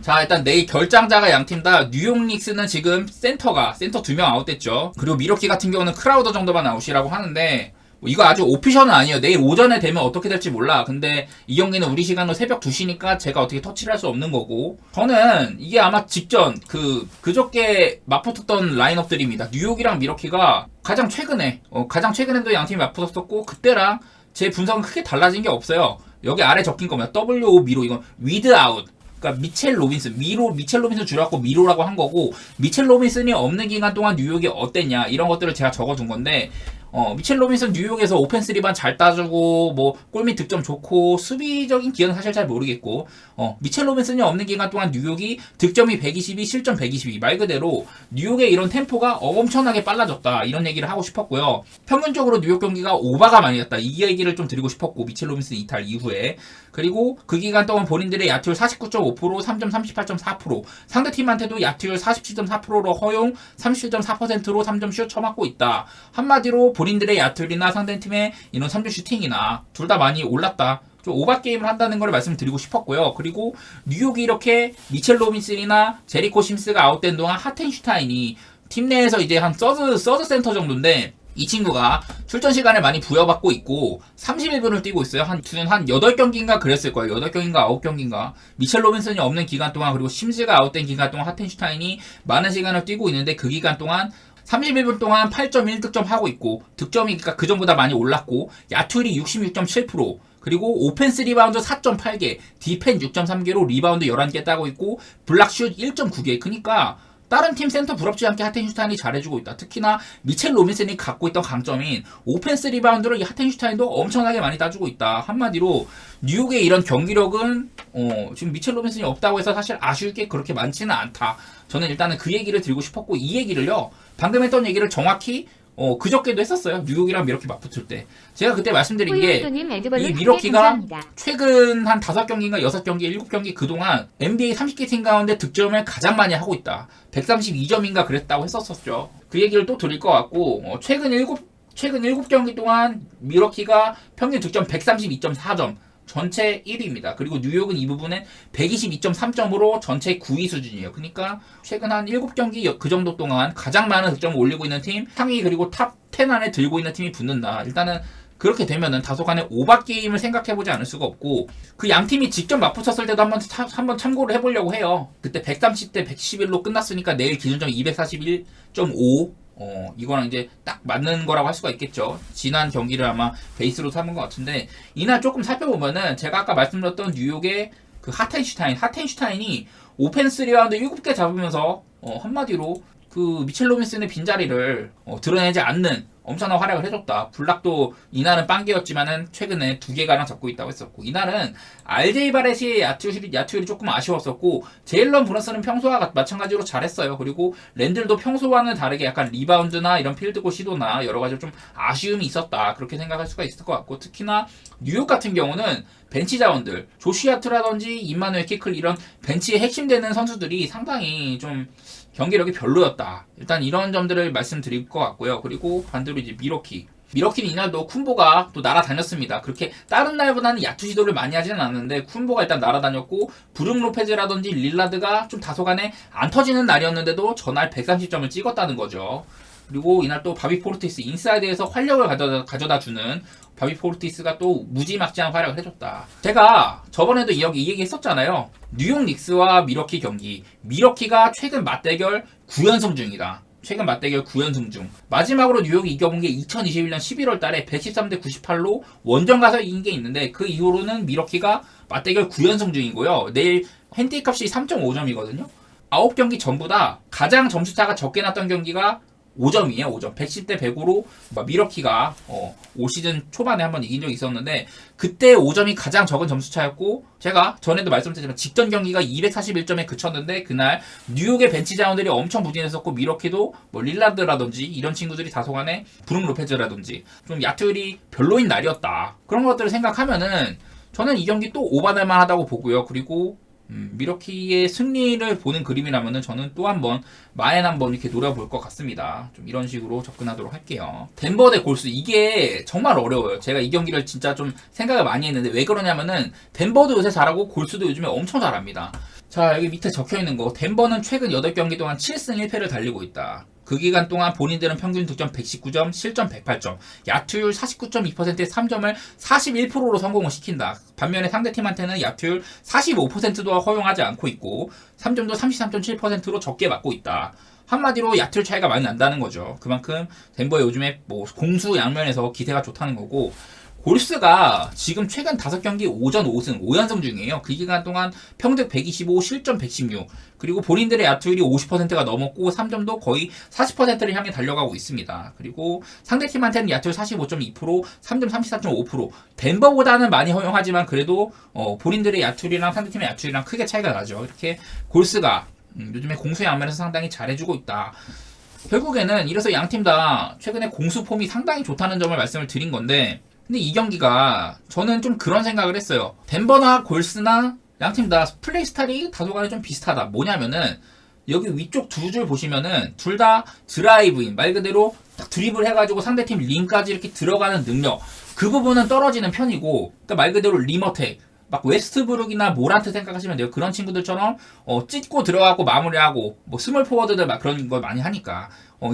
자, 일단 내일 결장자가 양팀 다. 뉴욕 닉스는 지금 센터 2명 아웃됐죠. 그리고 미러키 같은 경우는 크라우더 정도만 아웃이라고 하는데 뭐 이거 아직 오피셜은 아니에요. 내일 오전에 되면 어떻게 될지 몰라. 근데 이 경기는 우리 시간으로 새벽 2시니까 제가 어떻게 터치를 할 수 없는 거고, 저는 이게 아마 직전 그저께 맞붙었던 라인업들입니다. 뉴욕이랑 미러키가 가장 최근에도 양팀이 맞붙었었고, 그때랑 제 분석은 크게 달라진 게 없어요. 여기 아래 적힌 겁니다. WO 미로, 이건 위드아웃. 그러니까 미첼 로빈슨, 미첼 로빈슨 줄여갖고 미로라고 한 거고, 미첼 로빈슨이 없는 기간 동안 뉴욕이 어땠냐, 이런 것들을 제가 적어둔 건데, 미첼 로빈슨 뉴욕에서 오펜스 리반 잘 따주고, 뭐, 골밑 득점 좋고, 수비적인 기여는 사실 잘 모르겠고, 미첼 로빈슨이 없는 기간 동안 뉴욕이 득점이 122, 실점 122. 말 그대로, 뉴욕의 이런 템포가 엄청나게 빨라졌다. 이런 얘기를 하고 싶었고요. 평균적으로 뉴욕 경기가 오바가 많이 났다. 이 얘기를 좀 드리고 싶었고, 미첼 로빈슨 이탈 이후에. 그리고 그 기간 동안 본인들의 야투율 49.5%, 3점 38.4%, 상대팀한테도 야투율 47.4%로 허용, 37.4%로 3점 슛 쳐맞고 있다. 한마디로 본인들의 야투율이나 상대팀의 이런 3점 슈팅이나 둘 다 많이 올랐다. 좀 오바 게임을 한다는 걸 말씀드리고 싶었고요. 그리고 뉴욕이 이렇게 미첼 로빈슨이나 제리코 심스가 아웃된 동안 하텐슈타인이 팀 내에서 이제 한 서드 센터 정도인데, 이 친구가 출전 시간을 많이 부여받고 있고 31분을 뛰고 있어요. 한 8경기인가 그랬을 거예요. 8경기인가 9경기인가. 미첼 로빈슨이 없는 기간 동안, 그리고 심즈가 아웃된 기간 동안 하텐슈타인이 많은 시간을 뛰고 있는데, 그 기간 동안 31분 동안 8.1득점 하고 있고, 득점이 그러니까 그 전보다 많이 올랐고, 야투율이 66.7%, 그리고 오펜스 리바운드 4.8개, 디펜 6.3개로 리바운드 11개 따고 있고, 블락슛 1.9개. 그러니까 다른 팀 센터 부럽지 않게 하텐슈타인이 잘해주고 있다. 특히나 미첼 로빈슨이 갖고 있던 강점인 오펜스 리바운드를 이 하텐슈타인도 엄청나게 많이 따주고 있다. 한마디로 뉴욕의 이런 경기력은 지금 미첼 로빈슨이 없다고 해서 사실 아쉬울 게 그렇게 많지는 않다. 저는 일단은 그 얘기를 드리고 싶었고, 이 얘기를요, 방금 했던 얘기를 정확히 그저께도 했었어요. 뉴욕이랑 미러키 맞붙을 때. 제가 그때 말씀드린 게, 이 미러키가 최근 한 5경기인가 6경기, 7경기 그동안 NBA 30개 팀 가운데 득점을 가장 많이 하고 있다. 132점인가 그랬다고 했었었죠. 그 얘기를 또 드릴 것 같고, 최근 7경기 동안 미러키가 평균 득점 132.4점. 전체 1위입니다. 그리고 뉴욕은 이 부분에 122.3점으로 전체 9위 수준이에요. 그러니까 최근 한 7경기 그 정도 동안 가장 많은 득점을 올리고 있는 팀, 상위 그리고 탑 10 안에 들고 있는 팀이 붙는다. 일단은 그렇게 되면은 다소간의 오바 게임을 생각해보지 않을 수가 없고, 그 양 팀이 직접 맞붙었을 때도 한번 참고를 해보려고 해요. 그때 130대 111로 끝났으니까 내일 기준점 241.5. 이거랑 이제 딱 맞는 거라고 할 수가 있겠죠. 지난 경기를 아마 베이스로 삼은 것 같은데, 이날 조금 살펴보면은 제가 아까 말씀드렸던 뉴욕의 그 하텐슈타인이 오펜스 리바운드 7개 잡으면서 한마디로 그 미첼 로빈슨의 빈자리를 드러내지 않는 엄청난 활약을 해줬다. 블락도 이날은 빵개였지만은 최근에 2개가량 잡고 있다고 했었고, 이날은 RJ 바렛의 야투율이 조금 아쉬웠었고, 제일런 브런슨은 평소와 마찬가지로 잘했어요. 그리고 랜들도 평소와는 다르게 약간 리바운드나 이런 필드골 시도나 여러 가지 좀 아쉬움이 있었다. 그렇게 생각할 수가 있을 것 같고, 특히나 뉴욕 같은 경우는 벤치 자원들, 조시아트라든지 임마누엘 키클, 이런 벤치에 핵심되는 선수들이 상당히 좀 경기력이 별로였다. 일단 이런 점들을 말씀드릴 것 같고요. 그리고 반대로 이제 미러키는 이날도 쿤보가 또 날아다녔습니다. 그렇게 다른 날보다는 야투 시도를 많이 하지는 않았는데 쿤보가 일단 날아다녔고, 브룩 로페즈라든지 릴라드가 좀 다소간에 안 터지는 날이었는데도 전날 130점을 찍었다는 거죠. 그리고 이날 또 바비 포르티스, 인사이드에서 활력을 가져다주는 바비 포르티스가 또 무지막지한 활약을 해줬다. 제가 저번에도 이 얘기 했었잖아요. 뉴욕 닉스와 미러키 경기. 미러키가 최근 맞대결 9연승 중이다. 최근 맞대결 9연승 중. 마지막으로 뉴욕이 이겨본 게 2021년 11월 달에 113대 98로 원정 가서 이긴 게 있는데, 그 이후로는 미러키가 맞대결 9연승 중이고요. 내일 핸디캡이 3.5점이거든요. 9경기 전부 다 가장 점수차가 적게 났던 경기가 5점이에요. 5점. 110대 105로 미러키가 올 시즌 초반에 한번 이긴 적이 있었는데, 그때 5점이 가장 적은 점수차였고, 제가 전에도 말씀드렸지만 직전 경기가 241점에 그쳤는데, 그날 뉴욕의 벤치 자원들이 엄청 부진했었고, 미러키도 뭐 릴라드라든지 이런 친구들이 다소간에 브룩 로페즈라든지 좀 야투율이 별로인 날이었다. 그런 것들을 생각하면은 저는 이 경기 또 오바될 만하다고 보고요. 그리고 미러키의 승리를 보는 그림이라면은 저는 또 한번 마엔 한번 이렇게 노려볼 것 같습니다. 좀 이런 식으로 접근하도록 할게요. 덴버 대 골스, 이게 정말 어려워요. 제가 이 경기를 진짜 좀 생각을 많이 했는데, 왜 그러냐면은 덴버도 요새 잘하고 골스도 요즘에 엄청 잘합니다. 자, 여기 밑에 적혀있는 거. 덴버는 최근 8경기 동안 7승 1패를 달리고 있다. 그 기간 동안 본인들은 평균 득점 119점, 실점 108점, 야투율 49.2%의 3점을 41%로 성공을 시킨다. 반면에 상대팀한테는 야투율 45%도 허용하지 않고 있고 3점도 33.7%로 적게 맞고 있다. 한마디로 야투율 차이가 많이 난다는 거죠. 그만큼 덴버의 요즘에 뭐 공수 양면에서 기세가 좋다는 거고, 골스가 지금 최근 5경기 5전 5승 5연승 중이에요. 그 기간 동안 평균 125, 실점 116, 그리고 본인들의 야투율이 50%가 넘었고 3점도 거의 40%를 향해 달려가고 있습니다. 그리고 상대팀한테는 야투율 45.2%, 3점 34.5%, 덴버보다는 많이 허용하지만 그래도 본인들의 야투율이랑 상대팀의 야투율이랑 크게 차이가 나죠. 이렇게 골스가 요즘에 공수의 안면에서 상당히 잘해주고 있다. 결국에는 이래서 양팀 다 최근에 공수 폼이 상당히 좋다는 점을 말씀을 드린 건데, 근데 이 경기가 저는 좀 그런 생각을 했어요. 덴버나 골스나 양팀 다 플레이 스타일이 다소간에 좀 비슷하다. 뭐냐면은 여기 위쪽 두 줄 보시면은 둘 다 드라이브인, 말 그대로 딱 드리블 해가지고 상대팀 링까지 이렇게 들어가는 능력, 그 부분은 떨어지는 편이고, 그러니까 말 그대로 리머텍, 막 웨스트브룩이나 모란트 생각하시면 돼요. 그런 친구들처럼 찢고 들어가고 마무리하고 뭐 스몰 포워드들 막 그런 걸 많이 하니까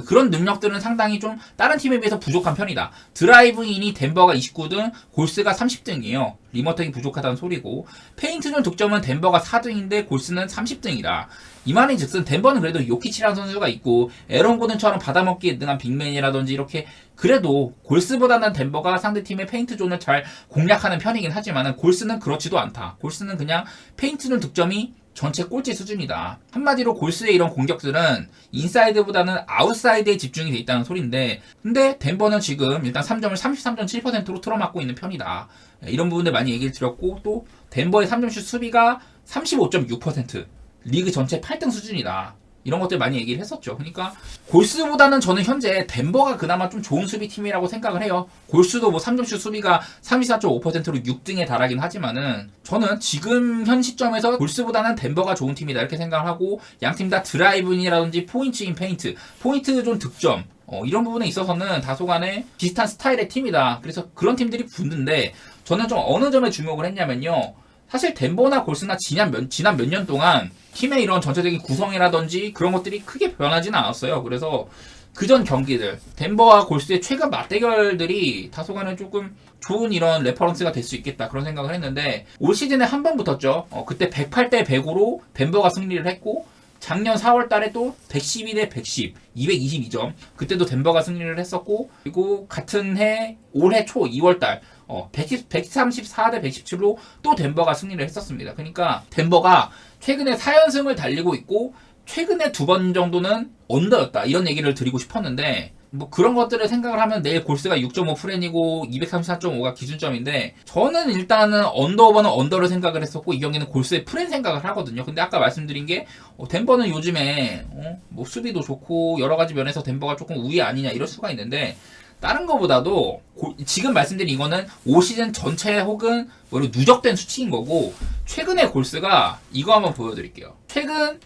그런 능력들은 상당히 좀 다른 팀에 비해서 부족한 편이다. 드라이브인이 덴버가 29등, 골스가 30등이에요. 리머텍이 부족하다는 소리고, 페인트존 득점은 덴버가 4등인데 골스는 30등이다. 이 말인 즉슨 덴버는 그래도 요키치라는 선수가 있고 에런 고든처럼 받아먹기에 능한 빅맨이라든지 이렇게, 그래도 골스보다는 덴버가 상대팀의 페인트존을 잘 공략하는 편이긴 하지만 골스는 그렇지도 않다. 골스는 그냥 페인트존 득점이 전체 꼴찌 수준이다. 한마디로 골스의 이런 공격들은 인사이드보다는 아웃사이드에 집중이 돼 있다는 소리인데, 근데 덴버는 지금 일단 3점을 33.7%로 틀어막고 있는 편이다. 이런 부분들 많이 얘기를 드렸고, 또 덴버의 3점슛 수비가 35.6%, 리그 전체 8등 수준이다. 이런 것들 많이 얘기를 했었죠. 그러니까 골스보다는 저는 현재 덴버가 그나마 좀 좋은 수비팀이라고 생각을 해요. 골스도 뭐 3점슛 수비가 34.5%로 6등에 달하긴 하지만은 저는 지금 현 시점에서 골스보다는 덴버가 좋은 팀이다 이렇게 생각을 하고, 양팀 다 드라이브인이라든지 포인트인 페인트, 포인트 존 득점, 이런 부분에 있어서는 다소간에 비슷한 스타일의 팀이다. 그래서 그런 팀들이 붙는데, 저는 좀 어느 점에 주목을 했냐면요. 사실 덴버나 골스나 지난 몇 년 동안 팀의 이런 전체적인 구성이라든지 그런 것들이 크게 변하지는 않았어요. 그래서 그전 경기들, 덴버와 골스의 최근 맞대결들이 다소간에 조금 좋은 이런 레퍼런스가 될 수 있겠다 그런 생각을 했는데, 올 시즌에 한 번 붙었죠. 그때 108대 105로 덴버가 승리를 했고, 작년 4월 달에 또 112대 110, 222점. 그때도 덴버가 승리를 했었고, 그리고 같은 해 올해 초 2월 달 134대 117로 또 덴버가 승리를 했었습니다. 그러니까 덴버가 최근에 4연승을 달리고 있고 최근에 2번 정도는 언더였다. 이런 얘기를 드리고 싶었는데, 뭐 그런 것들을 생각을 하면 내일 골스가 6.5 프렌이고 234.5가 기준점인데, 저는 일단은 언더 오버는 언더를 생각을 했었고 이 경기는 골스의 프렌 생각을 하거든요. 근데 아까 말씀드린 게 덴버는 요즘에 뭐 수비도 좋고 여러 가지 면에서 덴버가 조금 우위 아니냐 이럴 수가 있는데, 다른 거보다도 지금 말씀드린 이거는 올 시즌 전체 혹은 누적된 수치인 거고, 최근에 골스가 이거 한번 보여드릴게요. 최근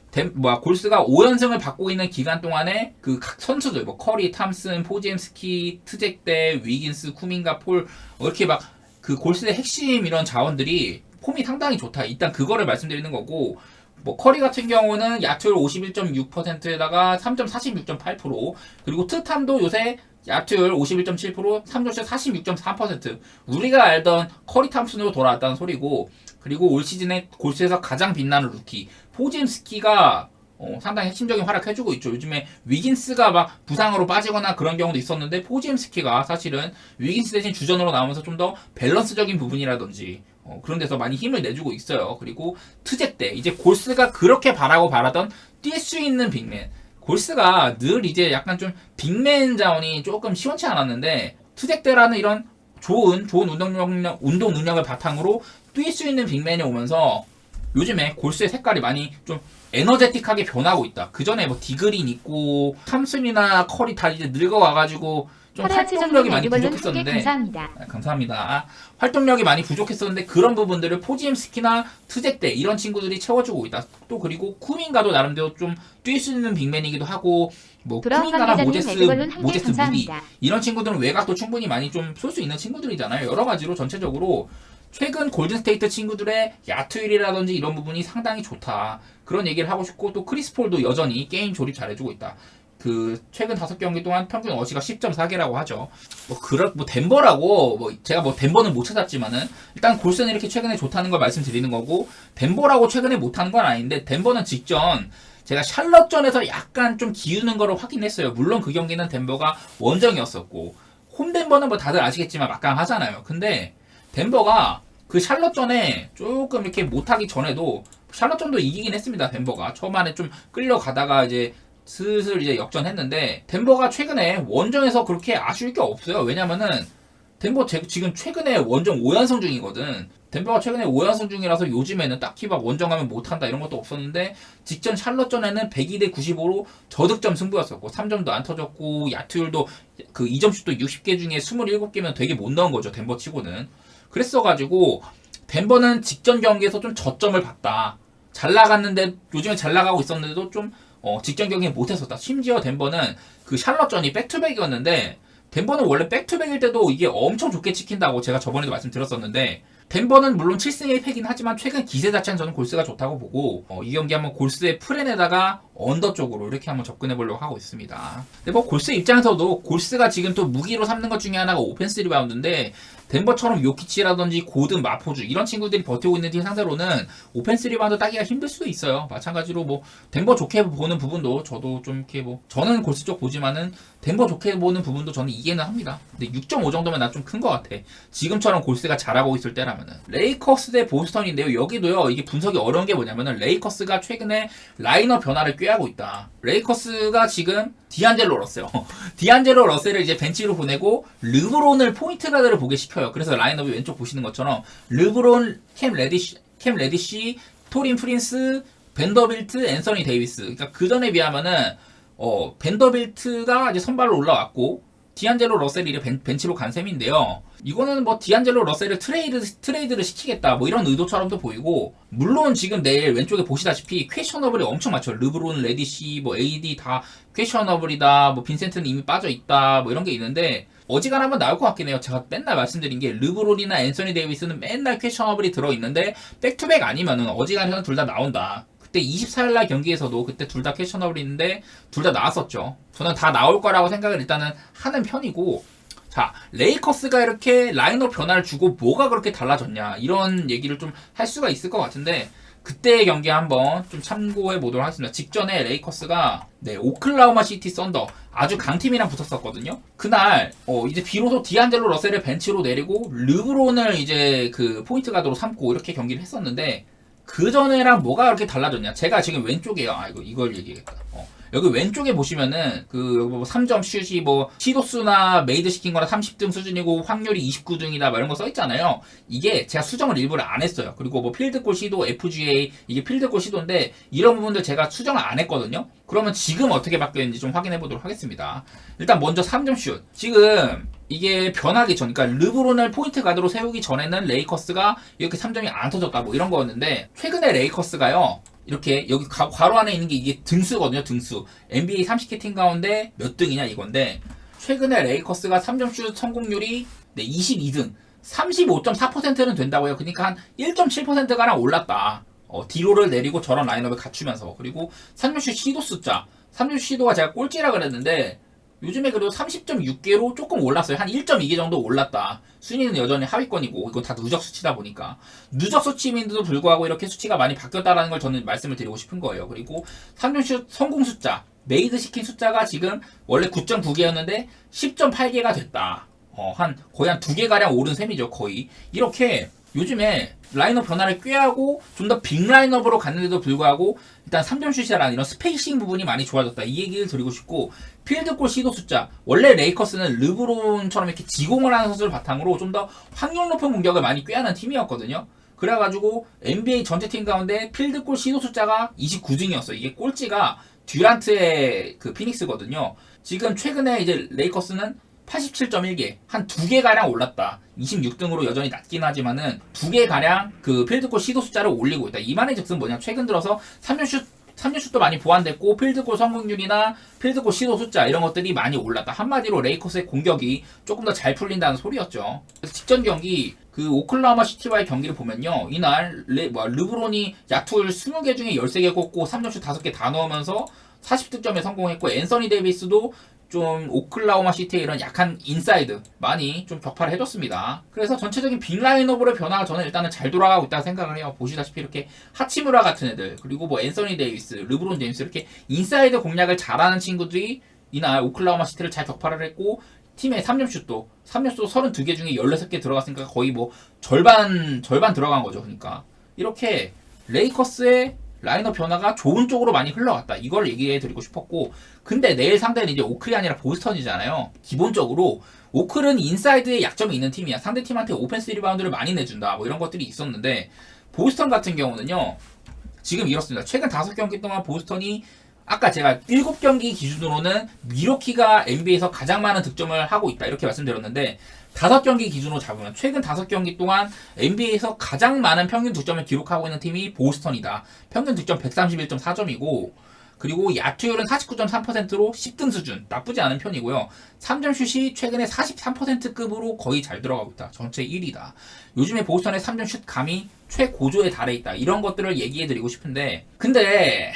골스가 5연승을 받고 있는 기간 동안에 그 각 선수들 커리, 탐슨, 포지엠스키, 트젝대, 위긴스, 쿠민가, 폴, 이렇게 막 그 골스의 핵심 이런 자원들이 폼이 상당히 좋다. 일단 그거를 말씀드리는 거고, 커리 같은 경우는 야투율 51.6%에다가 3점 46.8%, 그리고 트탐도 요새 야투율 51.7%, 3점슛 46.4%. 우리가 알던 커리 탐슨으로 돌아왔다는 소리고, 그리고 올 시즌에 골스에서 가장 빛나는 루키 포지엠스키가 상당히 핵심적인 활약해주고 있죠. 요즘에 위긴스가 막 부상으로 빠지거나 그런 경우도 있었는데, 포지엠스키가 사실은 위긴스 대신 주전으로 나오면서 좀 더 밸런스적인 부분이라든지 그런 데서 많이 힘을 내주고 있어요. 그리고 트젝대, 이제 골스가 그렇게 바라던 뛸 수 있는 빅맨, 골스가 늘 이제 약간 좀 빅맨 자원이 조금 시원치 않았는데, 트젝대라는 이런 좋은 운동 능력을 바탕으로 뛸 수 있는 빅맨이 오면서 요즘에 골스의 색깔이 많이 좀 에너제틱하게 변하고 있다. 그 전에 디그린 있고 탐슨이나 커리 다 이제 늙어와가지고 좀 활동력이 많이 부족했었는데, 감사합니다. 활동력이 많이 부족했었는데 그런 부분들을 포지엠스키나 트젝대 이런 친구들이 채워주고 있다. 또 그리고 쿠민가도 나름대로 좀 뛸 수 있는 빅맨이기도 하고, 쿠민가나 모제스 무비 이런 친구들은 외곽도 충분히 많이 좀 쏠 수 있는 친구들이잖아요. 여러 가지로 전체적으로 최근 골든스테이트 친구들의 야투율이라든지 이런 부분이 상당히 좋다. 그런 얘기를 하고 싶고, 또 크리스 폴도 여전히 게임 조립 잘해주고 있다. 그 최근 5경기 동안 평균 어시가 10.4개라고 하죠. 뭐 덴버라고 제가 덴버는 못 찾았지만은 일단 골스는 이렇게 최근에 좋다는 걸 말씀드리는 거고, 덴버라고 최근에 못하는 건 아닌데, 덴버는 직전 제가 샬럿전에서 약간 좀 기우는 거를 확인했어요. 물론 그 경기는 덴버가 원정이었었고, 홈 덴버는 뭐 다들 아시겠지만 막강하잖아요. 근데 덴버가 그 샬럿전에 조금 이렇게 못하기 전에도 샬럿전도 이기긴 했습니다. 덴버가 초반에 좀 끌려가다가 이제 슬슬 이제 역전했는데, 덴버가 최근에 원정에서 그렇게 아쉬울 게 없어요. 왜냐면은 덴버 지금 최근에 원정 5연승 중이거든. 덴버가 최근에 5연승 중이라서 요즘에는 딱히 막 원정 가면 못한다 이런 것도 없었는데, 직전 샬럿전에는 102대 95로 저득점 승부였었고 3점도 안 터졌고 야투율도 그 2점슛도 60개 중에 27개면 되게 못 넣은 거죠, 덴버 치고는. 그랬어가지고 덴버는 직전 경기에서 좀 저점을 봤다. 잘 나갔는데, 요즘에 잘 나가고 있었는데도 좀 직전 경기에 못했었다. 심지어 덴버는 그 샬럿전이 백투백이었는데, 덴버는 원래 백투백일 때도 이게 엄청 좋게 찍힌다고 제가 저번에도 말씀드렸었는데, 덴버는 물론 7승 1패긴 하지만 최근 기세 자체는 저는 골스가 좋다고 보고, 이 경기 한번 골스의 프렌에다가 언더 쪽으로 이렇게 한번 접근해 보려고 하고 있습니다. 근데 뭐 골스 입장에서도 골스가 지금 또 무기로 삼는 것 중에 하나가 오펜스 리바운드인데, 덴버처럼 요키치라든지 고든, 마포주 이런 친구들이 버티고 있는 팀 상대로는 오펜스 리바운드 따기가 힘들 수도 있어요. 마찬가지로 뭐 덴버 좋게 보는 부분도 저도 좀 이렇게 저는 골스 쪽 보지만은 덴버 좋게 보는 부분도 저는 이해는 합니다. 근데 6.5 정도면 난 좀 큰 것 같아. 지금처럼 골스가 잘하고 있을 때라면은. 레이커스 대 보스턴인데요. 여기도요, 이게 분석이 어려운 게 뭐냐면은 레이커스가 최근에 라인업 변화를 꾀하고 있다. 레이커스가 지금 디안젤로 러셀을 이제 벤치로 보내고 르브론을 포인트 가드를 보게 시켜요. 그래서 라인업이 왼쪽 보시는 것처럼 르브론, 캠 레디시, 토린 프린스, 벤더빌트, 앤서니 데이비스. 그러니까 그 전에 비하면은 벤더빌트가 이제 선발로 올라왔고 디안젤로 러셀이 벤치로 간 셈인데요. 이거는 뭐 디안젤로 러셀을 트레이드를 시키겠다 뭐 이런 의도처럼도 보이고, 물론 지금 내일 왼쪽에 보시다시피 퀘셔너블이 엄청 많죠. 르브론, 레디시, 뭐 AD 다 퀘셔너블이다, 뭐 빈센트는 이미 빠져있다, 뭐 이런 게 있는데, 어지간하면 나올 것 같긴 해요. 제가 맨날 말씀드린 게 르브론이나 앤서니 데이비스는 맨날 퀘셔너블이 들어있는데, 백투백 아니면은 어지간해서는 둘 다 나온다. 그때 24일날 경기에서도 그때 둘 다 퀘셔너블이 있는데 둘 다 나왔었죠. 저는 다 나올 거라고 생각을 일단은 하는 편이고, 자, 레이커스가 이렇게 라인업 변화를 주고 뭐가 그렇게 달라졌냐 이런 얘기를 좀 할 수가 있을 것 같은데, 그때의 경기 한번 좀 참고해 보도록 하겠습니다. 직전에 레이커스가 오클라호마 시티 썬더 아주 강팀이랑 붙었었거든요. 그날 이제 비로소 디안젤로 러셀을 벤치로 내리고 르브론을 이제 그 포인트 가드로 삼고 이렇게 경기를 했었는데, 그 전에랑 뭐가 그렇게 달라졌냐? 제가 지금 왼쪽에요. 이걸 얘기하겠다. 여기 왼쪽에 보시면은 그 3점 슛이 뭐 시도수나 메이드 시킨 거나 30등 수준이고 확률이 29등이다 막 이런 거 써 있잖아요. 이게 제가 수정을 일부러 안 했어요. 그리고 뭐 필드골 시도 FGA 이게 필드골 시도인데, 이런 부분들 제가 수정을 안 했거든요. 그러면 지금 어떻게 바뀌었는지 좀 확인해 보도록 하겠습니다. 일단 먼저 3점 슛. 지금 이게 변하기 전, 그러니까 르브론을 포인트 가드로 세우기 전에는 레이커스가 이렇게 3점이 안 터졌다 뭐 이런 거였는데, 최근에 레이커스가요, 이렇게 여기 괄호 안에 있는 게 이게 등수거든요. 등수. NBA 30개 팀 가운데 몇 등이냐 이건데, 최근에 레이커스가 3점 슛 성공률이 22등 35.4%는 된다고요. 그러니까 한 1.7%가량 올랐다. 디로를 내리고 저런 라인업을 갖추면서. 그리고 3점 슛 시도 숫자, 3점 슛 시도가 제가 꼴찌라 그랬는데 요즘에 그래도 30.6개로 조금 올랐어요. 한 1.2개 정도 올랐다. 순위는 여전히 하위권이고, 이건 다 누적 수치다 보니까. 누적 수치임에도 불구하고 이렇게 수치가 많이 바뀌었다라는 걸 저는 말씀을 드리고 싶은 거예요. 그리고 3점슛 성공 숫자, 메이드 시킨 숫자가 지금 원래 9.9개였는데 10.8개가 됐다. 거의 한 2개가량 오른 셈이죠, 거의. 이렇게 요즘에 라인업 변화를 꾀하고 좀 더 빅 라인업으로 갔는데도 불구하고 일단 3점 슛이라는 이런 스페이싱 부분이 많이 좋아졌다. 이 얘기를 드리고 싶고, 필드골 시도 숫자. 원래 레이커스는 르브론처럼 이렇게 지공을 하는 선수를 바탕으로 좀 더 확률 높은 공격을 많이 꾀하는 팀이었거든요. 그래가지고 NBA 전체 팀 가운데 필드골 시도 숫자가 29등이었어요. 이게 꼴찌가 듀란트의 그 피닉스거든요. 지금 최근에 이제 레이커스는 87.1개, 한 2개가량 올랐다. 26등으로 여전히 낮긴 하지만은 2개가량 그 필드골 시도 숫자를 올리고 있다. 이 말의 즉슨 뭐냐, 최근 들어서 3점 슛 3점슛도 많이 보완됐고 필드골 성공률이나 필드골 시도 숫자 이런 것들이 많이 올랐다. 한마디로 레이커스의 공격이 조금 더 잘 풀린다는 소리였죠. 그래서 직전 경기 그 오클라호마 시티와의 경기를 보면요. 이날 르브론이 야투를 20개 중에 13개 꽂고 3점슛 5개 다 넣으면서 40득점에 성공했고 앤서니 데이비스도 좀 오클라호마 시티의 이런 약한 인사이드 많이 좀 격파를 해줬습니다. 그래서 전체적인 빅 라인업으로의 변화가 저는 일단은 잘 돌아가고 있다고 생각을 해요. 보시다시피 이렇게 하치무라 같은 애들 그리고 뭐 앤서니 데이비스, 르브론 제임스 이렇게 인사이드 공략을 잘하는 친구들이 이날 오클라호마 시티를 잘 격파를 했고 팀의 3점슛도 32개 중에 16개 들어갔으니까 거의 뭐 절반 들어간 거죠. 그러니까 이렇게 레이커스의 라인업 변화가 좋은 쪽으로 많이 흘러갔다. 이걸 얘기해 드리고 싶었고 근데 내일 상대는 이제 오클이 아니라 보스턴이잖아요. 기본적으로 오클은 인사이드에 약점이 있는 팀이야. 상대팀한테 오펜스 리바운드를 많이 내준다. 뭐 이런 것들이 있었는데 보스턴 같은 경우는요. 지금 이렇습니다. 최근 5경기 동안 보스턴이 아까 제가 7경기 기준으로는 미러키가 NBA에서 가장 많은 득점을 하고 있다. 이렇게 말씀드렸는데 5경기 기준으로 잡으면 최근 5경기 동안 NBA에서 가장 많은 평균 득점을 기록하고 있는 팀이 보스턴이다. 평균 득점 131.4점이고 그리고 야투율은 49.3%로 10등 수준. 나쁘지 않은 편이고요. 3점슛이 최근에 43%급으로 거의 잘 들어가고 있다. 전체 1위다. 요즘에 보스턴의 3점슛 감이 최고조에 달해 있다. 이런 것들을 얘기해드리고 싶은데 근데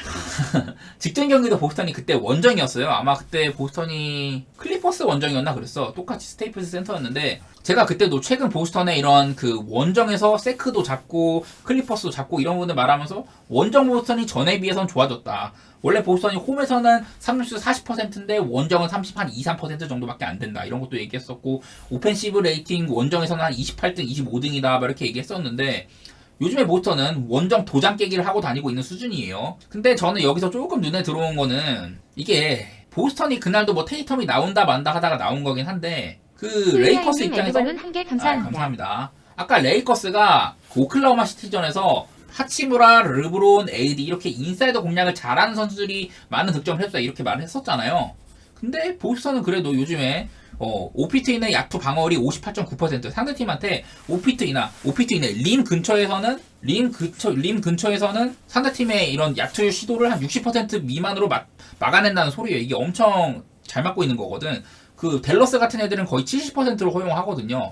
직전 경기도 보스턴이 그때 원정이었어요. 아마 그때 보스턴이 클리퍼스 원정이었나 그랬어. 똑같이 스테이플스 센터였는데 제가 그때도 최근 보스턴의 이런 그 원정에서 세크도 잡고 클리퍼스도 잡고 이런 부분을 말하면서 원정 보스턴이 전에 비해서는 좋아졌다. 원래 보스턴이 홈에서는 3점슛 40%인데 원정은 3 정도밖에 안 된다. 이런 것도 얘기했었고 오펜시브 레이팅 원정에서는 한 28등, 25등이다. 이렇게 얘기했었는데 요즘에 보스턴은 원정 도장 깨기를 하고 다니고 있는 수준이에요. 근데 저는 여기서 조금 눈에 들어온 거는 이게 보스턴이 그날도 뭐 테이텀이 나온다 만다 하다가 나온 거긴 한데 그 레이커스 입장에서 감사합니다. 아까 레이커스가 오클라호마 시티전에서 하치무라, 르브론, AD 이렇게 인사이더 공략을 잘하는 선수들이 많은 득점을 했다 이렇게 말을 했었잖아요. 근데 보스턴은 그래도 요즘에 오피트인의 야투 방어율이 58.9% 상대팀한테 오피트인의 림 근처에서는 상대팀의 이런 야투 시도를 한 60% 미만으로 막아낸다는 소리예요. 이게 엄청 잘 맞고 있는 거거든. 그 댈러스 같은 애들은 거의 70%로 허용하거든요.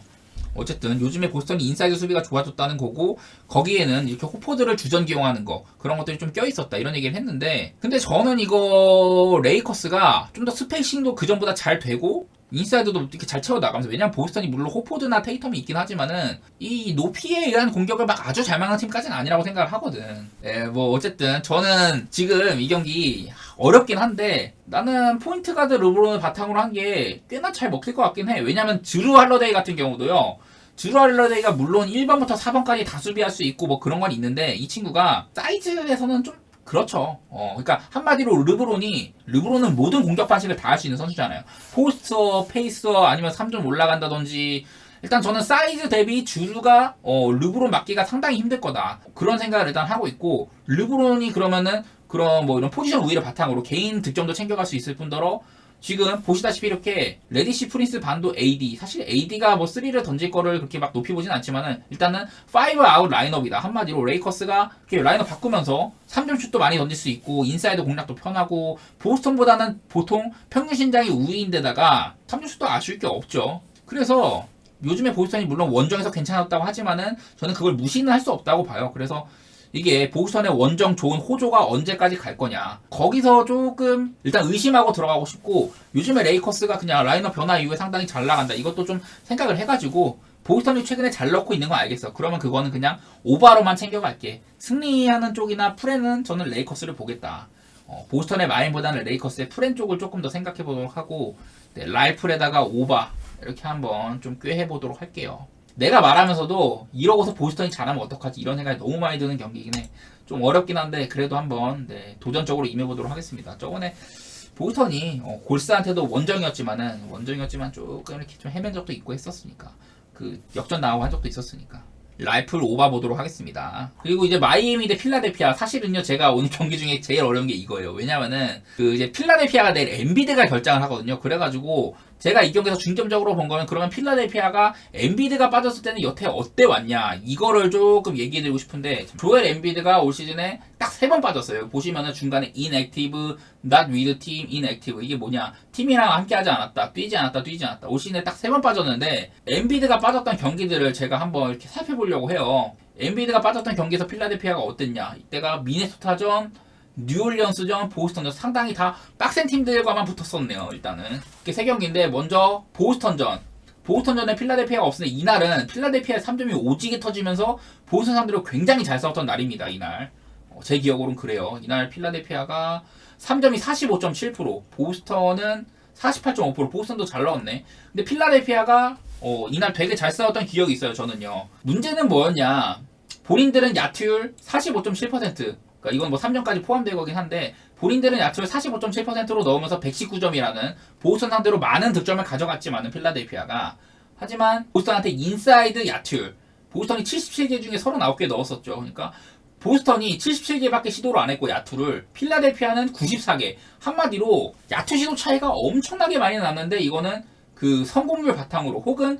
어쨌든 요즘에 보스턴이 인사이드 수비가 좋아졌다는 거고 거기에는 이렇게 호포드를 주전 기용하는 거 그런 것들이 좀 껴있었다 이런 얘기를 했는데 근데 저는 이거 레이커스가 좀 더 스페이싱도 그전보다 잘 되고 인사이드도 이렇게 잘 채워나가면서 왜냐면 보스턴이 물론 호포드나 테이텀이 있긴 하지만은 이 높이에 의한 공격을 막 아주 잘 막는 팀까지는 아니라고 생각을 하거든. 뭐 어쨌든 저는 지금 이 경기 어렵긴 한데 나는 포인트 가드 르브론을 바탕으로 한 게 꽤나 잘 먹힐 것 같긴 해. 왜냐면 드루 할러데이 같은 경우도요. 드루 할러데이가 물론 1번부터 4번까지 다 수비할 수 있고 뭐 그런 건 있는데 이 친구가 사이즈에서는 좀 그렇죠. 그러니까 한마디로 르브론은 모든 공격 방식을 다 할 수 있는 선수잖아요. 포스터, 페이서 아니면 3점 올라간다든지 일단 저는 사이즈 대비 주루가 르브론 맞기가 상당히 힘들 거다. 그런 생각을 일단 하고 있고 르브론이 그러면은 그런 뭐 이런 포지션 우위를 바탕으로 개인 득점도 챙겨갈 수 있을 뿐더러 지금 보시다시피 이렇게 레디시 프린스 반도 AD 사실 AD가 뭐 3를 던질 거를 그렇게 막 높이 보진 않지만은 일단은 5아웃 라인업이다. 한마디로 레이커스가 이렇게 라인업 바꾸면서 3점 슛도 많이 던질 수 있고 인사이드 공략도 편하고 보스턴보다는 보통 평균 신장이 우위인데다가 3점 슛도 아쉬울 게 없죠. 그래서 요즘에 보스턴이 물론 원정에서 괜찮았다고 하지만은 저는 그걸 무시는 할 수 없다고 봐요. 그래서 이게 보스턴의 원정 좋은 호조가 언제까지 갈 거냐. 거기서 조금 일단 의심하고 들어가고 싶고 요즘에 레이커스가 그냥 라인업 변화 이후에 상당히 잘 나간다. 이것도 좀 생각을 해가지고 보스턴이 최근에 잘 넣고 있는 건 알겠어. 그러면 그거는 그냥 오바로만 챙겨갈게. 승리하는 쪽이나 프렌은 저는 레이커스를 보겠다. 보스턴의 마인보다는 레이커스의 프렌 쪽을 조금 더 생각해 보도록 하고 라이플에다가 오바 이렇게 한번 좀 꾀해 보도록 할게요. 내가 말하면서도 이러고서 보스턴이 잘하면 어떡하지 이런 생각이 너무 많이 드는 경기이긴 해. 좀 어렵긴 한데 그래도 한번 도전적으로 임해보도록 하겠습니다. 저번에 보스턴이 골스한테도 원정이었지만 조금 이렇게 좀 헤맨 적도 있고 했었으니까 그 역전 나오고 한 적도 있었으니까 라이플 오바 보도록 하겠습니다. 그리고 이제 마이애미 대 필라델피아 사실은요 제가 오늘 경기 중에 제일 어려운 게 이거예요. 왜냐면은 그 이제 필라델피아가 내일 엔비드가 결장을 하거든요. 그래가지고 제가 이 경기에서 중점적으로 본 거는 그러면 필라델피아가 엔비드가 빠졌을 때는 여태 어때 왔냐 이거를 조금 얘기해드리고 싶은데 조엘 엔비드가 올 시즌에 딱 3번 빠졌어요. 보시면은 중간에 inactive, not with team, inactive 이게 뭐냐 팀이랑 함께 하지 않았다, 뛰지 않았다. 올 시즌에 딱 3번 빠졌는데 엔비드가 빠졌던 경기들을 제가 한번 이렇게 살펴보려고 해요. 엔비드가 빠졌던 경기에서 필라델피아가 어땠냐 이때가 미네소타전, 뉴올리언스전, 보스턴전 상당히 다 빡센 팀들과만 붙었었네요. 일단은 이게 3경기인데 먼저 보스턴전에 필라델피아가 없으니 이날은 필라델피아의 3점이 오지게 터지면서 보스턴 상대로 굉장히 잘 싸웠던 날입니다. 이날 제 기억으로는 그래요. 이날 필라델피아가 3점이 45.7%, 보스턴은 48.5%, 보스턴도 잘 나왔네. 근데 필라델피아가 이날 되게 잘 싸웠던 기억이 있어요. 저는요. 문제는 뭐였냐, 본인들은 야투율 45.7%, 그러니까 이건 뭐 3점까지 포함된 거긴 한데 본인들은 야투를 45.7%로 넣으면서 119점이라는 보스턴 상대로 많은 득점을 가져갔지만은 필라델피아가, 하지만 보스턴한테 인사이드 야투율, 보스턴이 77개 중에 39개 넣었었죠. 그러니까 보스턴이 77개밖에 시도를 안 했고 야투를, 필라델피아는 94개. 한마디로 야투 시도 차이가 엄청나게 많이 났는데 이거는 그 성공률 바탕으로 혹은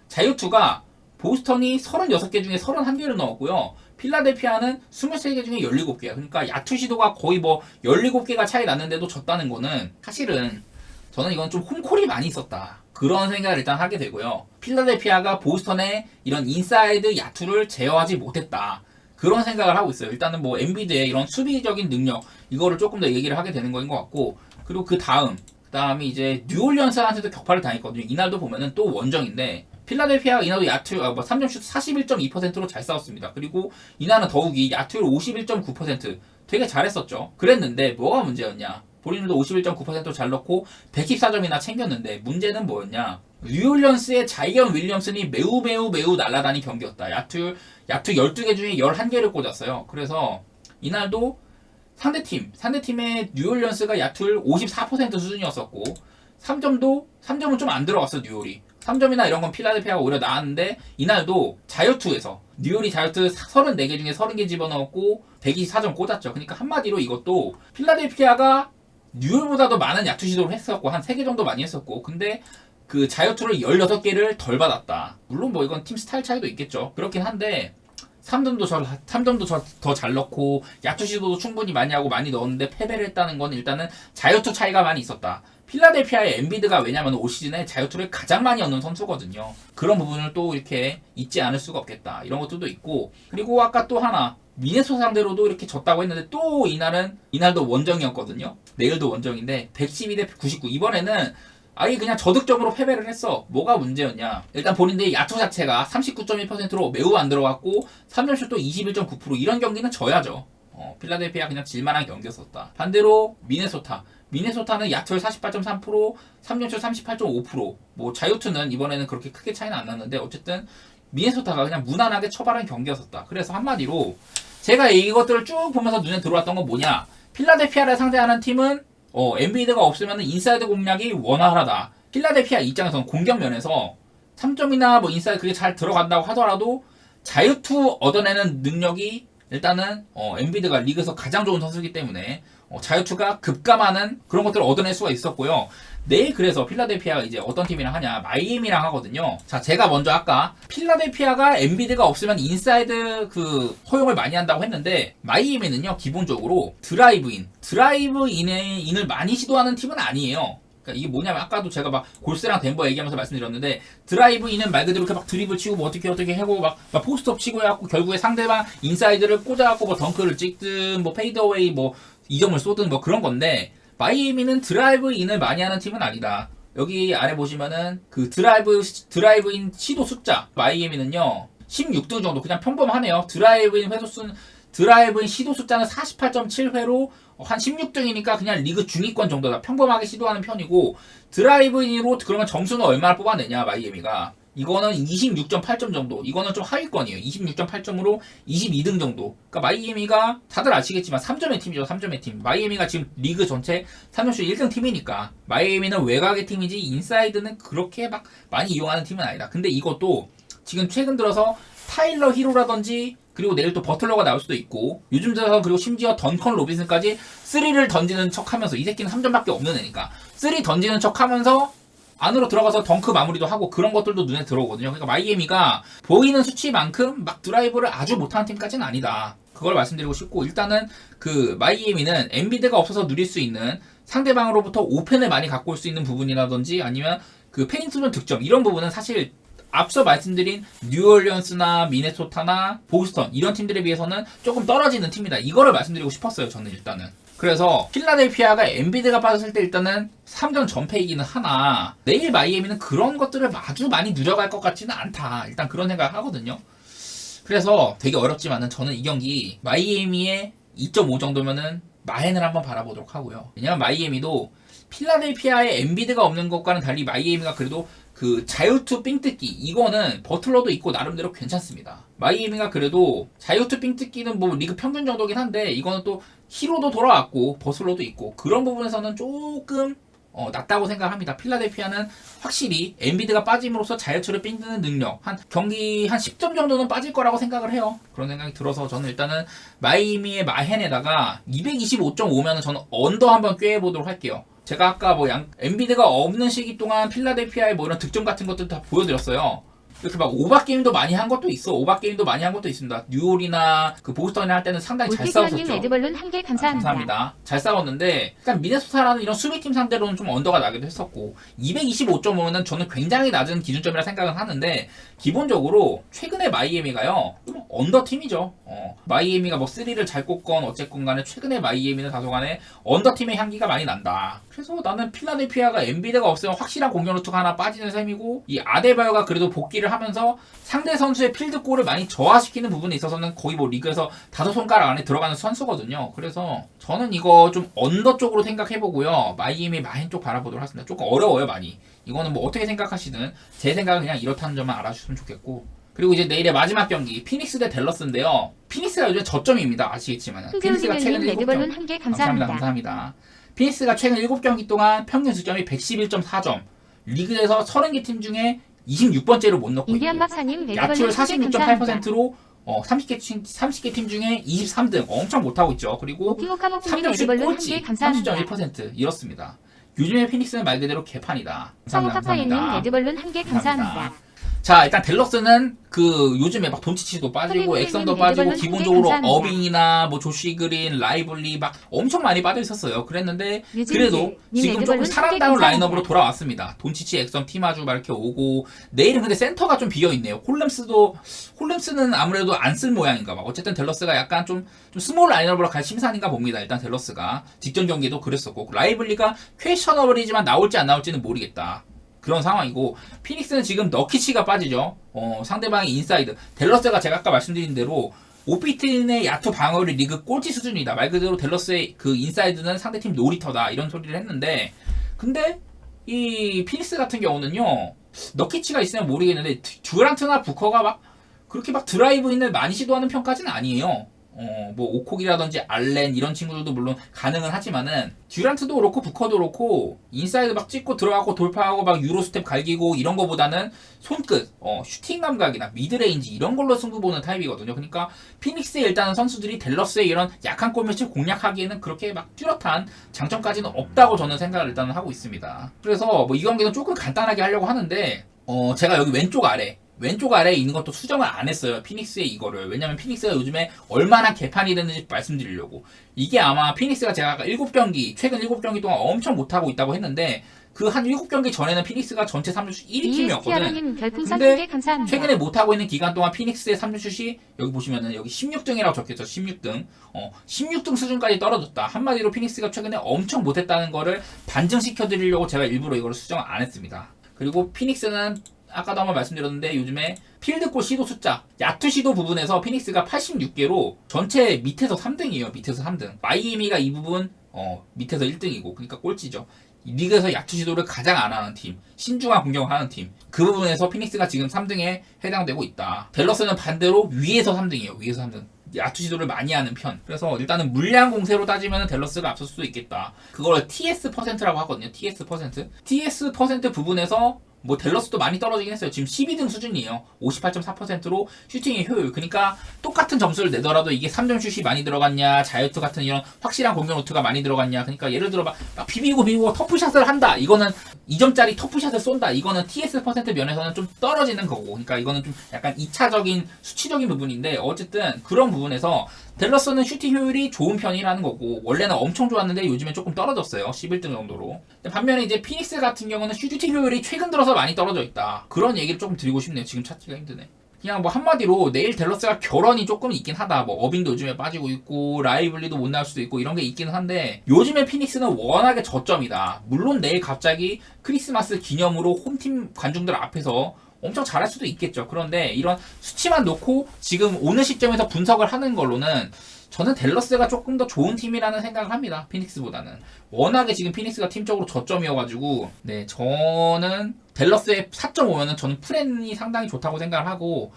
자유투가 보스턴이 36개 중에 31개를 넣었고요. 필라델피아는 23개 중에 17개야. 그러니까 야투 시도가 거의 뭐 17개가 차이 났는데도 졌다는 거는 사실은 저는 이건 좀 홈콜이 많이 있었다, 그런 생각을 일단 하게 되고요. 필라델피아가 보스턴의 이런 인사이드 야투를 제어하지 못했다, 그런 생각을 하고 있어요. 일단은 뭐 엔비드의 이런 수비적인 능력 이거를 조금 더 얘기를 하게 되는 거인 것 같고, 그리고 그다음이 이제 뉴올리언스한테도 격파를 당했거든요. 이날도 보면은 또 원정인데 필라델피아가 이날도 야투 3점슛 41.2%로 잘 싸웠습니다. 그리고 이날은 더욱이 야투율 51.9%, 되게 잘했었죠. 그랬는데 뭐가 문제였냐, 본인들도 51.9% 잘 넣고 114점이나 챙겼는데 문제는 뭐였냐, 뉴올리언스의 자이언 윌리엄슨이 매우 날아다닌 경기였다. 야투 12개 중에 11개를 꽂았어요. 그래서 이날도 상대팀의 뉴올리언스가 야투율 54% 수준이었었고 3점은 좀 안 들어갔어. 뉴올이 3점이나 이런 건 필라델피아가 오히려 나았는데 이날도 자유투에서 뉴올이 자유투 34개 중에 30개 집어넣었고 124점 꽂았죠. 그러니까 한마디로 이것도 필라델피아가 뉴올보다도 많은 야투 시도를 했었고 한 3개 정도 많이 했었고, 근데 그 자유투를 16개를 덜 받았다. 물론 뭐 이건 팀 스타일 차이도 있겠죠. 그렇긴 한데 3점도 더 잘 넣고 야투 시도도 충분히 많이 하고 많이 넣었는데 패배를 했다는 건 일단은 자유투 차이가 많이 있었다. 필라델피아의 엔비드가 왜냐면 올 시즌에 자유투를 가장 많이 얻는 선수거든요. 그런 부분을 또 이렇게 잊지 않을 수가 없겠다, 이런 것들도 있고, 그리고 아까 또 하나 미네소타 상대로도 이렇게 졌다고 했는데 또 이날도 원정이었거든요. 내일도 원정인데 112대 99, 이번에는 아예 그냥 저득점으로 패배를 했어. 뭐가 문제였냐, 일단 본인들의 야투 자체가 39.1%로 매우 안 들어갔고 3점슛도 21.9%, 이런 경기는 져야죠. 필라델피아 그냥 질만한 경기였었다. 반대로 미네소타는 야투율 48.3%, 3점슛 38.5%, 뭐 자유투는 이번에는 그렇게 크게 차이는 안 났는데 어쨌든 미네소타가 그냥 무난하게 처발한 경기였었다. 그래서 한마디로 제가 이것들을 쭉 보면서 눈에 들어왔던 건 뭐냐, 필라델피아를 상대하는 팀은 엔비드가 없으면 인사이드 공략이 원활하다. 필라델피아 입장에서는 공격면에서 3점이나 뭐 인사이드 그게 잘 들어간다고 하더라도 자유투 얻어내는 능력이 일단은 엔비드가 리그에서 가장 좋은 선수이기 때문에 자유투가 급감하는 그런 것들을 얻어낼 수가 있었고요. 내일 그래서 필라델피아가 이제 어떤 팀이랑 하냐, 마이애미랑 하거든요. 자, 제가 먼저 아까 필라델피아가 엔비드가 없으면 인사이드 그 허용을 많이 한다고 했는데 마이애미는요 기본적으로 드라이브인을 많이 시도하는 팀은 아니에요. 그러니까 이게 뭐냐면 아까도 제가 막 골스랑 덴버 얘기하면서 말씀드렸는데 드라이브인은 말 그대로 이렇게 막 드리블 치고 뭐 어떻게 하고 막 포스트업 치고 해갖고 결국에 상대방 인사이드를 꽂아갖고 뭐 덩크를 찍든 뭐 페이드어웨이 뭐 2점을 쏘든 뭐 그런 건데, 마이애미는 드라이브인을 많이 하는 팀은 아니다. 여기 아래 보시면은 그 드라이브인 시도 숫자, 마이애미는요 16등 정도, 그냥 평범하네요. 드라이브인 시도 숫자는 48.7회로 한 16등이니까 그냥 리그 중위권 정도다. 평범하게 시도하는 편이고, 드라이브인으로 그러면 점수는 얼마나 뽑아내냐 마이애미가, 이거는 26.8점 정도, 이거는 좀 하위권이에요. 26.8점으로 22등 정도. 그러니까 마이애미가 다들 아시겠지만 3점의 팀이죠. 3점의 팀. 마이애미가 지금 리그 전체 3점슛 1등 팀이니까 마이애미는 외곽의 팀이지 인사이드는 그렇게 막 많이 이용하는 팀은 아니다. 근데 이것도 지금 최근 들어서 타일러 히로라든지 그리고 내일 또 버틀러가 나올 수도 있고 요즘 들어서 그리고 심지어 던컨 로빈슨까지 3를 던지는 척하면서 이 새끼는 3점밖에 없는 애니까 3 던지는 척하면서 안으로 들어가서 덩크 마무리도 하고 그런 것들도 눈에 들어오거든요. 그러니까 마이애미가 보이는 수치만큼 막 드라이브를 아주 못하는 팀까지는 아니다. 그걸 말씀드리고 싶고 일단은 그 마이애미는 엔비드가 없어서 누릴 수 있는 상대방으로부터 오펜을 많이 갖고 올 수 있는 부분이라든지 아니면 그 페인트존 득점 이런 부분은 사실 앞서 말씀드린 뉴올리언스나 미네소타나 보스턴 이런 팀들에 비해서는 조금 떨어지는 팀이다. 이거를 말씀드리고 싶었어요. 저는 일단은. 그래서 필라델피아가 엔비드가 빠졌을 때 일단은 3전 전패이기는 하나 내일 마이애미는 그런 것들을 아주 많이 누려갈 것 같지는 않다. 일단 그런 생각을 하거든요. 그래서 되게 어렵지만은 저는 이 경기 마이애미의 2.5 정도면은 마헨을 한번 바라보도록 하고요. 왜냐면 마이애미도 필라델피아의 엔비드가 없는 것과는 달리 마이애미가 그래도 그 자유투 삥뜯기 이거는 버틀러도 있고 나름대로 괜찮습니다. 마이애미가 그래도 자유투 삥뜯기는 뭐 리그 평균 정도긴 한데 이거는 또 히로도 돌아왔고 버틀러도 있고 그런 부분에서는 조금 낮다고 생각합니다. 필라델피아는 확실히 엔비드가 빠짐으로써 자유투를 삥드는 능력 한 경기 한 10점 정도는 빠질 거라고 생각을 해요. 그런 생각이 들어서 저는 일단은 마이애미의 마헨에다가 225.5면은 저는 언더 한번 꿰보도록 할게요. 제가 아까 뭐 엔비드가 없는 시기 동안 필라델피아의 뭐 이런 득점 같은 것들 다 보여드렸어요. 이렇게 막 오바 게임도 많이 한 것도 있어. 오바 게임도 많이 한 것도 있습니다. 뉴올이나 그 보스턴이나 할 때는 상당히 잘 싸웠었죠. 에드벌룬 1개 감사합니다. 감사합니다. 잘 싸웠는데 일단 미네소타라는 이런 수비팀 상대로는 좀 언더가 나기도 했었고 225.5는 저는 굉장히 낮은 기준점이라 생각은 하는데 기본적으로 최근에 마이애미가요 좀 언더 팀이죠. 마이애미가 뭐 3를 잘 꽂건 어쨌건 간에 최근에 마이애미는 다소간에 언더 팀의 향기가 많이 난다. 그래서 나는 필라델피아가 엔비드가 없으면 확실한 공격 루트가 하나 빠지는 셈이고 이 아데바요가 그래도 복귀를 하면서 상대 선수의 필드골을 많이 저하시키는 부분에 있어서는 거의 뭐 리그에서 5손가락 안에 들어가는 선수거든요. 그래서 저는 이거 좀 언더 쪽으로 생각해보고요. 마이애미 마헨 쪽 바라보도록 하겠습니다. 조금 어려워요 많이. 이거는 뭐 어떻게 생각하시든 제 생각은 그냥 이렇다는 점만 알아주시면 좋겠고 그리고 이제 내일의 마지막 경기 피닉스 대 댈러스인데요. 피닉스가 요즘 저점입니다. 아시겠지만 피닉스가 최근 7점 감사합니다. 피닉스가 최근 7경기 동안 평균 득점이 111.4점 리그에서 30개 팀 중에 26번째로 못 넣고 있고 야투를 46.8%로 30개 팀 중에 23등 엄청 못하고 있죠. 그리고 3점슛 꼴찌 30.1% 이렇습니다. 요즘의 피닉스는 말 그대로 개판이다. 감사합니다. 에드벌룬 1개 감사합니다. 자 일단 댈러스는 그 요즘에 막 돈치치도 빠지고 엑선도 빠지고 기본적으로 어빙이나 뭐 조시 그린 라이블리 막 엄청 많이 빠져 있었어요. 그랬는데 그래도 지금 조금 살아나온 라인업으로 돌아왔습니다. 돈치치 엑선 티마주 막 이렇게 오고 내일은 근데 센터가 좀 비어있네요. 홀렘스는 아무래도 안 쓸 모양인가 봐. 어쨌든 댈러스가 약간 좀 스몰 라인업으로 갈 심산인가 봅니다. 일단 댈러스가 직전 경기도 그랬었고 라이블리가 퀘셔너블이지만 나올지 안 나올지는 모르겠다. 그런 상황이고 피닉스는 지금 너키치가 빠지죠. 상대방이 인사이드. 댈러스가 제가 아까 말씀드린 대로 오피틴의 야투 방어율이 리그 꼴찌 수준이다. 말 그대로 댈러스의 그 인사이드는 상대팀 놀이터다. 이런 소리를 했는데 근데 이 피닉스 같은 경우는요. 너키치가 있으면 모르겠는데 듀란트나 부커가 막 그렇게 막 드라이브인을 많이 시도하는 편까지는 아니에요. 뭐 오콕이라든지 알렌 이런 친구들도 물론 가능은 하지만은 듀란트도 그렇고 부커도 그렇고 인사이드 막 찍고 들어가고 돌파하고 막 유로 스텝 갈기고 이런 거보다는 손끝, 슈팅 감각이나 미드레인지 이런 걸로 승부 보는 타입이거든요. 그러니까 피닉스의 일단은 선수들이 댈러스의 이런 약한 골매치 공략하기에는 그렇게 막 뚜렷한 장점까지는 없다고 저는 생각을 일단은 하고 있습니다. 그래서 뭐 이 경기는 조금 간단하게 하려고 하는데 제가 여기 왼쪽 아래에 있는 것도 수정을 안 했어요. 피닉스의 이거를. 왜냐면 피닉스가 요즘에 얼마나 개판이 됐는지 말씀드리려고. 이게 아마 피닉스가 제가 아까 최근 7경기 동안 엄청 못하고 있다고 했는데 그 한 7경기 전에는 피닉스가 전체 3점슛 1위 팀이었거든. 근데 최근에 못하고 있는 기간 동안 피닉스의 3점슛이 여기 보시면은 여기 16등이라고 적혀있죠. 16등. 16등 수준까지 떨어졌다. 한마디로 피닉스가 최근에 엄청 못했다는 거를 반증시켜드리려고 제가 일부러 이걸 수정을 안 했습니다. 그리고 피닉스는 아까도 한번 말씀드렸는데 요즘에 필드골 시도 숫자 야투 시도 부분에서 피닉스가 86개로 전체 밑에서 3등이에요. 밑에서 3등. 마이애미가 이 부분 밑에서 1등이고 그러니까 꼴찌죠. 리그에서 야투 시도를 가장 안 하는 팀, 신중한 공격을 하는 팀. 그 부분에서 피닉스가 지금 3등에 해당되고 있다. 댈러스는 반대로 위에서 3등이에요. 위에서 3등. 야투 시도를 많이 하는 편. 그래서 일단은 물량 공세로 따지면 댈러스가 앞설 수도 있겠다. 그걸 TS%라고 하거든요. TS%. TS% 부분에서 뭐 댈러스도 많이 떨어지긴 했어요. 지금 12등 수준이에요. 58.4%로 슈팅의 효율. 그러니까 똑같은 점수를 내더라도 이게 3점 슛이 많이 들어갔냐, 자유투 같은 이런 확실한 공격 노트가 많이 들어갔냐. 그러니까 예를 들어 막 비비고 터프샷을 한다. 이거는 2점짜리 터프샷을 쏜다. 이거는 TS 퍼센트 면에서는 좀 떨어지는 거고. 그러니까 이거는 좀 약간 2차적인 수치적인 부분인데 어쨌든 그런 부분에서 댈러스는 슈팅 효율이 좋은 편이라는 거고 원래는 엄청 좋았는데 요즘에 조금 떨어졌어요. 11등 정도로. 반면에 이제 피닉스 같은 경우는 슈팅 효율이 최근 들어서 많이 떨어져 있다. 그런 얘기를 조금 드리고 싶네요. 지금 찾기가 힘드네. 그냥 뭐 한마디로 내일 댈러스가 결혼이 조금 있긴 하다. 뭐 어빙도 요즘에 빠지고 있고 라이블리도 못 나올 수도 있고 이런 게 있기는 한데 요즘에 피닉스는 워낙에 저점이다. 물론 내일 갑자기 크리스마스 기념으로 홈팀 관중들 앞에서 엄청 잘할 수도 있겠죠. 그런데 이런 수치만 놓고 지금 오늘 시점에서 분석을 하는 걸로는 저는 댈러스가 조금 더 좋은 팀이라는 생각을 합니다. 피닉스보다는. 워낙에 지금 피닉스가 팀적으로 저점이어가지고 네 저는 댈러스의 4.5면은 저는 프렌이 상당히 좋다고 생각을 하고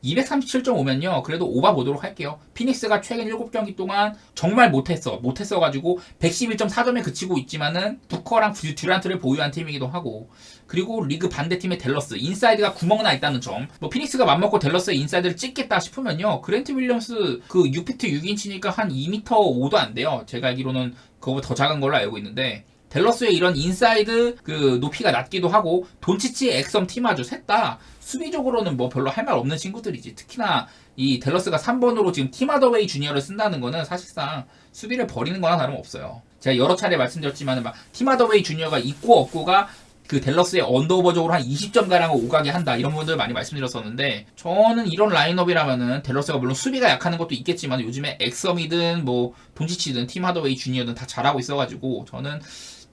237.5면요. 그래도 오바 보도록 할게요. 피닉스가 최근 7경기 동안 정말 못했어가지고 111.4점에 그치고 있지만은 부커랑 듀란트를 보유한 팀이기도 하고 그리고 리그 반대팀의 댈러스 인사이드가 구멍 나 있다는 점. 뭐 피닉스가 맘먹고 댈러스의 인사이드를 찍겠다 싶으면요. 그랜트 윌리엄스 그 6피트 6인치니까 한 2m 5도 안 돼요. 제가 알기로는 그거보다 더 작은 걸로 알고 있는데 댈러스의 이런 인사이드 그 높이가 낮기도 하고 돈치치, 엑섬, 티마주 셋 다 수비적으로는 뭐 별로 할 말 없는 친구들이지. 특히나 이 댈러스가 3번으로 지금 팀하더웨이 주니어를 쓴다는 거는 사실상 수비를 버리는 거나 다름없어요. 제가 여러 차례 말씀드렸지만 막 팀하더웨이 주니어가 있고 없고가 그 댈러스의 언더오버적으로 한 20점가량을 오가게 한다 이런 부분들 많이 말씀드렸었는데 저는 이런 라인업이라면은 댈러스가 물론 수비가 약하는 것도 있겠지만 요즘에 엑섬이든 뭐 돈치치든 팀하더웨이 주니어든 다 잘하고 있어가지고 저는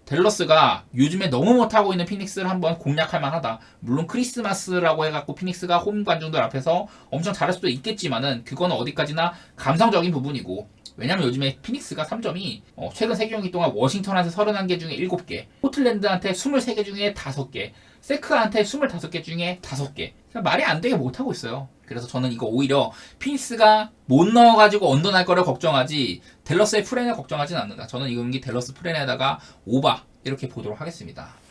댈러스가 요즘에 너무 못하고 있는 피닉스를 한번 공략할 만하다. 물론 크리스마스라고 해갖고 피닉스가 홈 관중들 앞에서 엄청 잘할 수도 있겠지만은 그거는 어디까지나 감성적인 부분이고 왜냐면 요즘에 피닉스가 3점이 최근 3경기 동안 워싱턴한테 31개 중에 7개 포틀랜드한테 23개 중에 5개 세크한테 25개 중에 5개 그러니까 말이 안 되게 못하고 있어요. 그래서 저는 이거 오히려 피닉스가 못 넣어가지고 언더날 거를 걱정하지 댈러스의 프렌을 걱정하진 않는다. 저는 이 경기 댈러스 프렌에다가 오바 이렇게 보도록 하겠습니다.